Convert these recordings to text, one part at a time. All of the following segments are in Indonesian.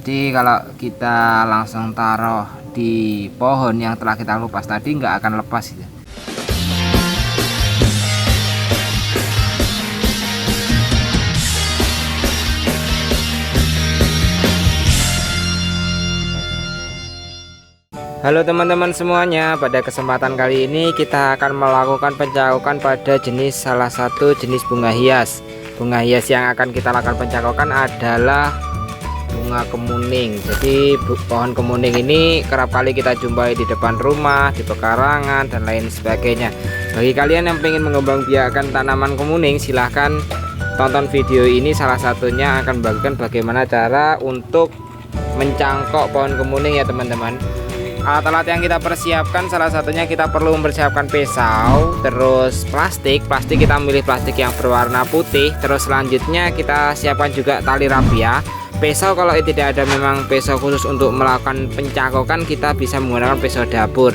Jadi kalau kita langsung taruh di pohon yang telah kita lupas tadi nggak akan lepas gitu. Halo teman-teman semuanya, pada kesempatan kali ini kita akan melakukan pencakokan pada salah satu jenis bunga hias. Bunga hias yang akan kita lakukan pencakokan adalah bunga kemuning. Jadi pohon kemuning ini kerap kali kita jumpai di depan rumah, di pekarangan dan lain sebagainya. Bagi kalian yang ingin mengembangbiakkan tanaman kemuning, silahkan tonton video ini. Salah satunya akan membagikan bagaimana cara untuk mencangkok pohon kemuning ya teman-teman. Alat-alat yang kita persiapkan, salah satunya kita perlu mempersiapkan pisau, terus plastik kita memilih plastik yang berwarna putih. Terus selanjutnya kita siapkan juga tali rapia. Pisau kalau tidak ada memang pisau khusus untuk melakukan pencakokan, kita bisa menggunakan pisau dapur.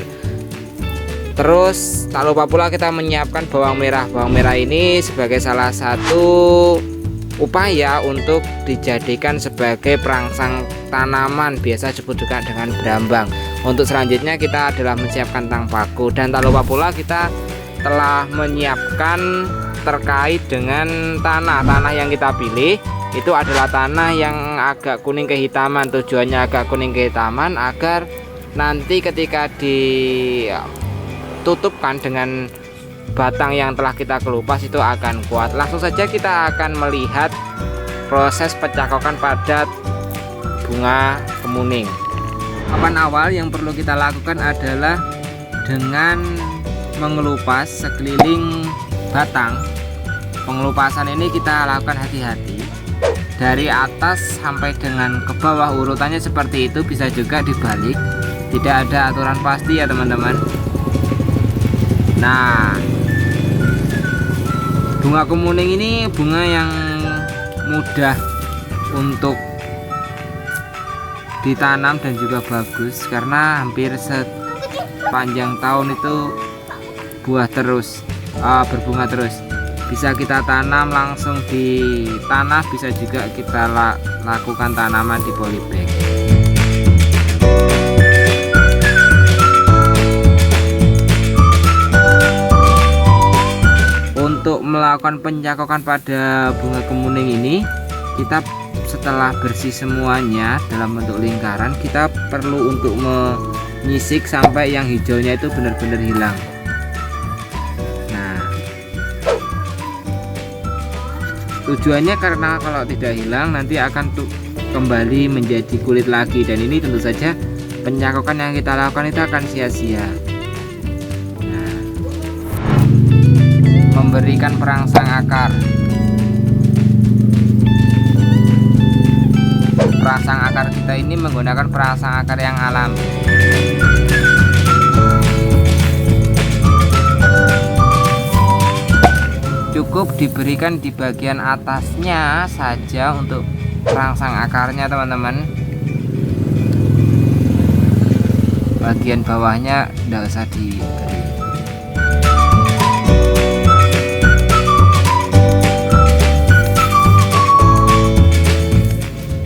Terus tak lupa pula kita menyiapkan bawang merah. Bawang merah ini sebagai salah satu upaya untuk dijadikan sebagai perangsang tanaman, biasa disebut juga dengan berambang. Untuk selanjutnya kita adalah menyiapkan tang paku, dan tak lupa pula kita telah menyiapkan terkait dengan tanah yang kita pilih. Itu adalah tanah yang agak kuning kehitaman. Tujuannya agak kuning kehitaman agar nanti ketika ditutupkan dengan batang yang telah kita kelupas itu akan kuat. Langsung saja kita akan melihat proses pencakokan pada bunga kemuning. Tahapan awal yang perlu kita lakukan adalah dengan mengelupas sekeliling batang. Pengelupasan ini kita lakukan hati-hati dari atas sampai dengan ke bawah, urutannya seperti itu, bisa juga dibalik, tidak ada aturan pasti ya teman-teman. Nah, bunga kemuning ini bunga yang mudah untuk ditanam dan juga bagus karena hampir sepanjang tahun itu berbunga terus. Bisa kita tanam langsung di tanah, bisa juga kita lakukan tanaman di polybag. Untuk melakukan pencakokan pada bunga kemuning ini, kita setelah bersih semuanya dalam bentuk lingkaran, kita perlu untuk menyisik sampai yang hijaunya itu benar-benar hilang. Nah, tujuannya karena kalau tidak hilang nanti akan kembali menjadi kulit lagi, dan ini tentu saja pencakokan yang kita lakukan itu akan sia-sia. Nah, memberikan perangsang akar. Perangsang akar kita ini menggunakan perangsang akar yang alami. Cukup diberikan di bagian atasnya saja untuk perangsang akarnya teman-teman. Bagian bawahnya tidak usah diberi.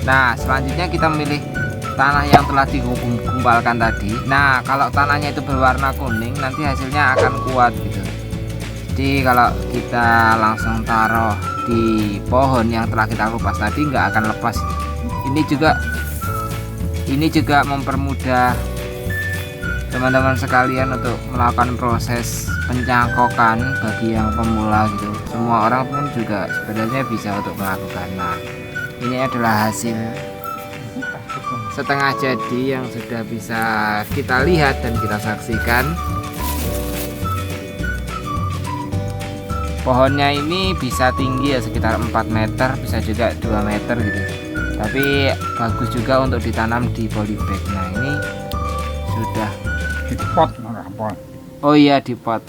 Nah, selanjutnya kita memilih tanah yang telah digumpalkan tadi. Nah, kalau tanahnya itu berwarna kuning, nanti hasilnya akan kuat gitu. Jadi kalau kita langsung taruh di pohon yang telah kita lupas tadi nggak akan lepas. Ini juga mempermudah teman-teman sekalian untuk melakukan proses pencangkokan bagi yang pemula gitu. Semua orang pun juga sebenarnya bisa untuk melakukan. Nah, ini adalah hasil setengah jadi yang sudah bisa kita lihat dan kita saksikan. Pohonnya ini bisa tinggi ya sekitar 4 meter, bisa juga 2 meter gitu. Tapi bagus juga untuk ditanam di polybag. Nah, ini sudah di pot. Oh iya, di pot.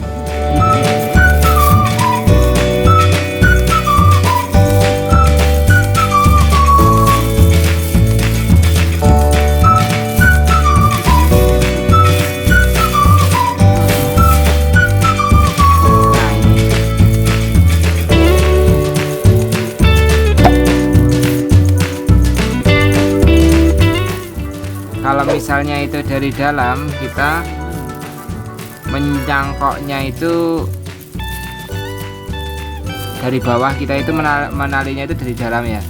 Kalau misalnya itu dari dalam, kita mencangkoknya itu dari bawah, kita itu menalinya itu dari dalam ya.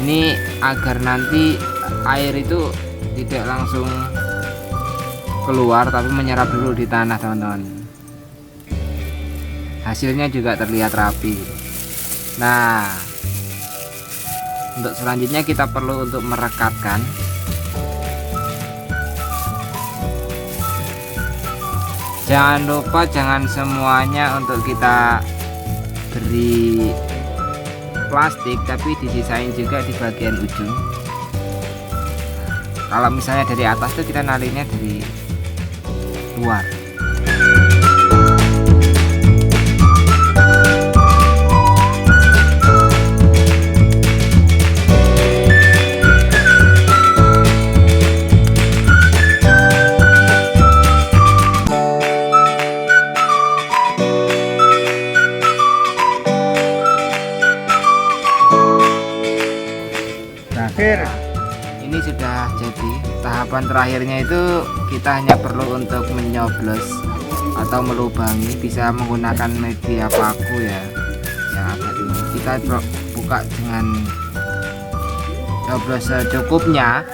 Ini agar nanti air itu tidak langsung keluar tapi menyerap dulu di tanah teman-teman. Hasilnya juga terlihat rapi. Nah, untuk selanjutnya kita perlu untuk merekatkan. Jangan lupa, jangan semuanya untuk kita beri plastik, tapi didesain juga di bagian ujung. Kalau misalnya dari atas tuh kita nalinya dari luar. Terakhir, Ini sudah jadi. Tahapan terakhirnya itu kita hanya perlu untuk menyoblos atau melubangi, bisa menggunakan media paku ya yang agak tinggi. Kita buka dengan nyoblos secukupnya.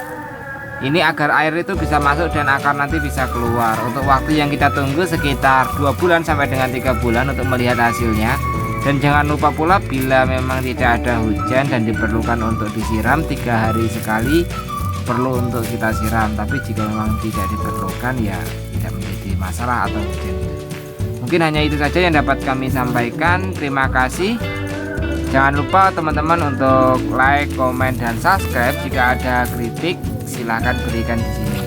Ini agar air itu bisa masuk dan akar nanti bisa keluar. Untuk waktu yang kita tunggu sekitar 2 bulan sampai dengan 3 bulan untuk melihat hasilnya. Dan jangan lupa pula, bila memang tidak ada hujan dan diperlukan untuk disiram 3 hari sekali, perlu untuk kita siram. Tapi jika memang tidak diperlukan, ya tidak menjadi masalah atau hujan. Mungkin hanya itu saja yang dapat kami sampaikan. Terima kasih. Jangan lupa teman-teman untuk like, komen, dan subscribe. Jika ada kritik, silahkan berikan di sini.